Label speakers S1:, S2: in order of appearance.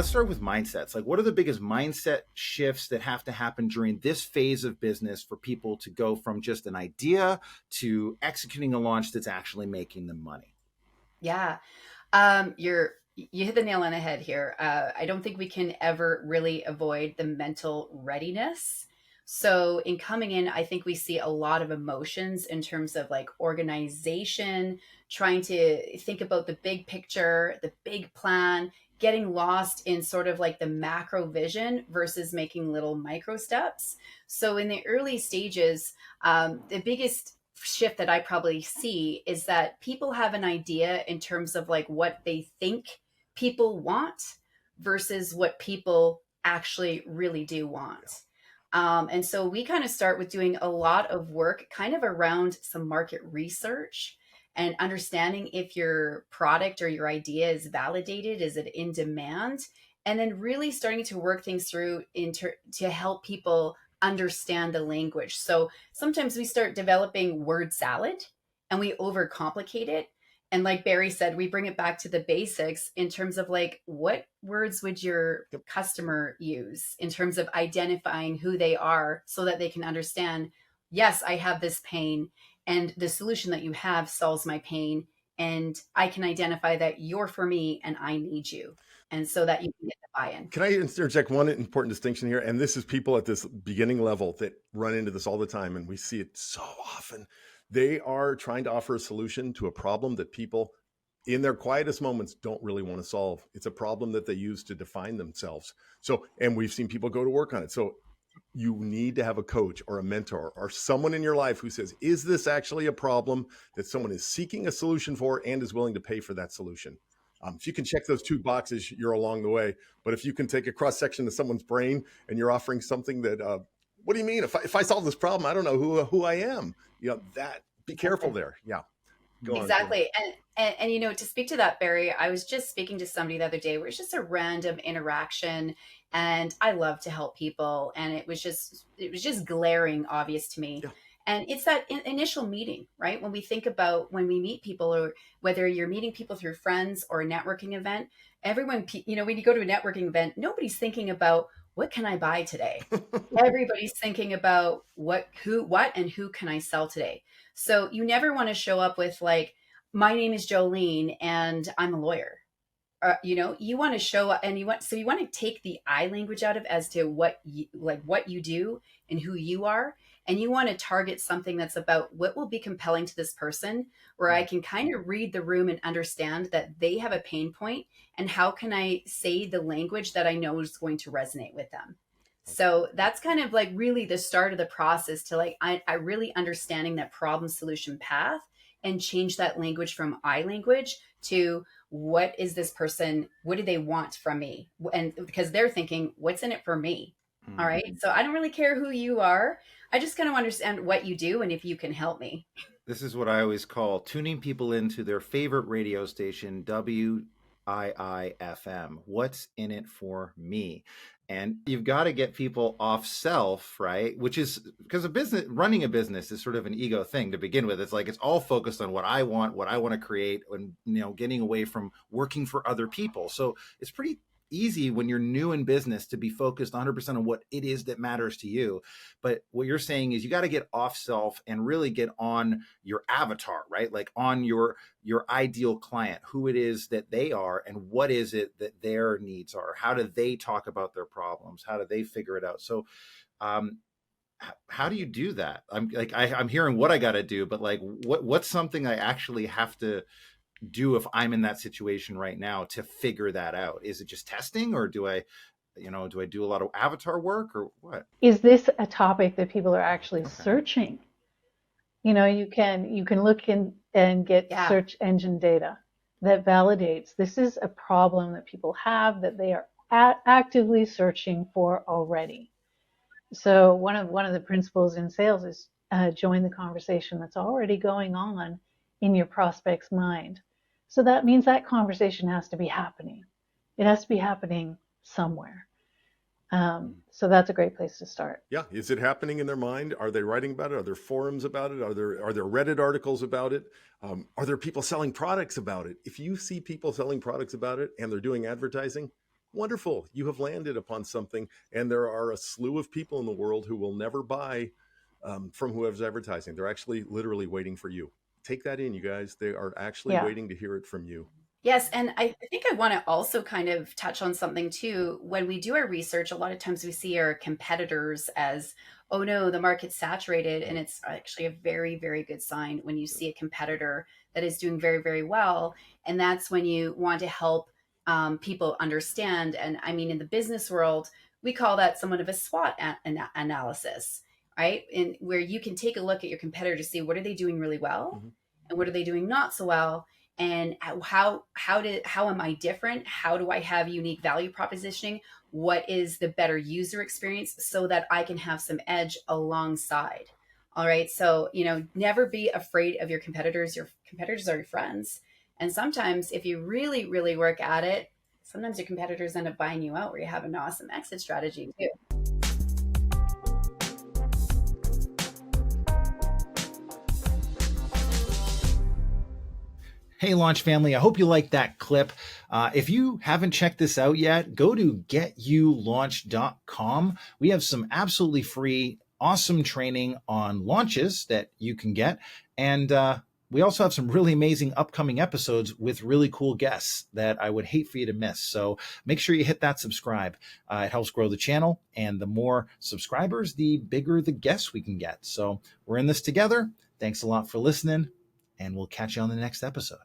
S1: let's start with mindsets. Like, what are the biggest mindset shifts that have to happen during this phase of business for people to go from just an idea to executing a launch that's actually making them money?
S2: Yeah. You hit the nail on the head here. I don't think we can ever really avoid the mental readiness. So in coming in, I think we see a lot of emotions in terms of like organization, trying to think about the big picture, the big plan, getting lost in sort of like the macro vision versus making little micro steps. So in the early stages, the biggest shift that I probably see is that people have an idea in terms of like what they think people want versus what people actually really do want. And so we kind of start with doing a lot of work kind of around some market research and understanding if your product or your idea is validated, is it in demand? And then really starting to work things through to help people understand the language. So sometimes we start developing word salad and we overcomplicate it. And like Barry said, we bring it back to the basics in terms of like, what words would your customer use in terms of identifying who they are so that they can understand, yes, I have this pain and the solution that you have solves my pain. And I can identify that you're for me and I need you. And so that you can get the buy-in.
S3: Can I interject one important distinction here? And this is people at this beginning level that run into this all the time, and we see it so often. They are trying to offer a solution to a problem that people in their quietest moments don't really want to solve. It's a problem that they use to define themselves. So, and we've seen people go to work on it. So you need to have a coach or a mentor or someone in your life who says, is this actually a problem that someone is seeking a solution for and is willing to pay for that solution? If you can check those two boxes, you're along the way. But if you can take a cross section of someone's brain and you're offering something that, what do you mean? If I solve this problem, I don't know who I am. That be careful there. Yeah.
S2: Go exactly. On. And to speak to that, Barry, I was just speaking to somebody the other day where it's just a random interaction, and I love to help people. And it was just glaring obvious to me. Yeah. And it's that initial meeting, right? When we think about when we meet people, or whether you're meeting people through friends or a networking event, everyone, when you go to a networking event, nobody's thinking about what can I buy today? Everybody's thinking about what, and who can I sell today? So you never want to show up with like, my name is Jolene and I'm a lawyer. You want to show up and you want to take the I language out of as to what you do and who you are. And you want to target something that's about what will be compelling to this person, where I can kind of read the room and understand that they have a pain point, and how can I say the language that I know is going to resonate with them. So that's kind of like really the start of the process to like, I really understanding that problem solution path and change that language from I language to what is this person? What do they want from me? And because they're thinking, what's in it for me? All right. So I don't really care who you are. I just kind of understand what you do and if you can help me.
S1: This is what I always call tuning people into their favorite radio station, WIIFM. What's in it for me? And you've got to get people off self, right? Which is because running a business is sort of an ego thing to begin with. It's like, it's all focused on what I want to create, and, getting away from working for other people. So it's pretty easy when you're new in business to be focused 100% on what it is that matters to you. But what you're saying is you got to get off self and really get on your avatar, right? Like on your ideal client, who it is that they are and what is it that their needs are. How do they talk about their problems? How do they figure it out? So, how do you do that? I'm hearing what I got to do, but like, what's something I actually have to do if I'm in that situation right now to figure that out? Is it just testing, or do I do a lot of avatar work, or what?
S4: Is this a topic that people are actually searching? You can look in and get search engine data that validates this is a problem that people have, that they are actively searching for already. So one of the principles in sales is join the conversation that's already going on in your prospect's mind. So that means that conversation has to be happening. It has to be happening somewhere. So that's a great place to start.
S3: Yeah. Is it happening in their mind? Are they writing about it? Are there forums about it? Are there Reddit articles about it? Are there people selling products about it? If you see people selling products about it and they're doing advertising, Wonderful. You have landed upon something. And there are a slew of people in the world who will never buy from whoever's advertising. They're actually literally waiting for you. Take that in, you guys. They are actually waiting to hear it from you.
S2: Yes, and I think I want to also kind of touch on something too. When we do our research, a lot of times we see our competitors as, oh no, the market's saturated. And it's actually a very, very good sign when you see a competitor that is doing very, very well. And that's when you want to help people understand. And I mean, in the business world, we call that somewhat of a SWOT analysis, right? And where you can take a look at your competitor to see what are they doing really well and what are they doing not so well. And how am I different? How do I have unique value propositioning? What is the better user experience so that I can have some edge alongside? All right. So, never be afraid of your competitors. Your competitors are your friends. And sometimes if you really, really work at it, sometimes your competitors end up buying you out where you have an awesome exit strategy too.
S1: Hey, Launch family, I hope you liked that clip. If you haven't checked this out yet, go to getyouLaunch.com. We have some absolutely free, awesome training on launches that you can get. And we also have some really amazing upcoming episodes with really cool guests that I would hate for you to miss. So make sure you hit that subscribe. It helps grow the channel. And the more subscribers, the bigger the guests we can get. So we're in this together. Thanks a lot for listening, and we'll catch you on the next episode.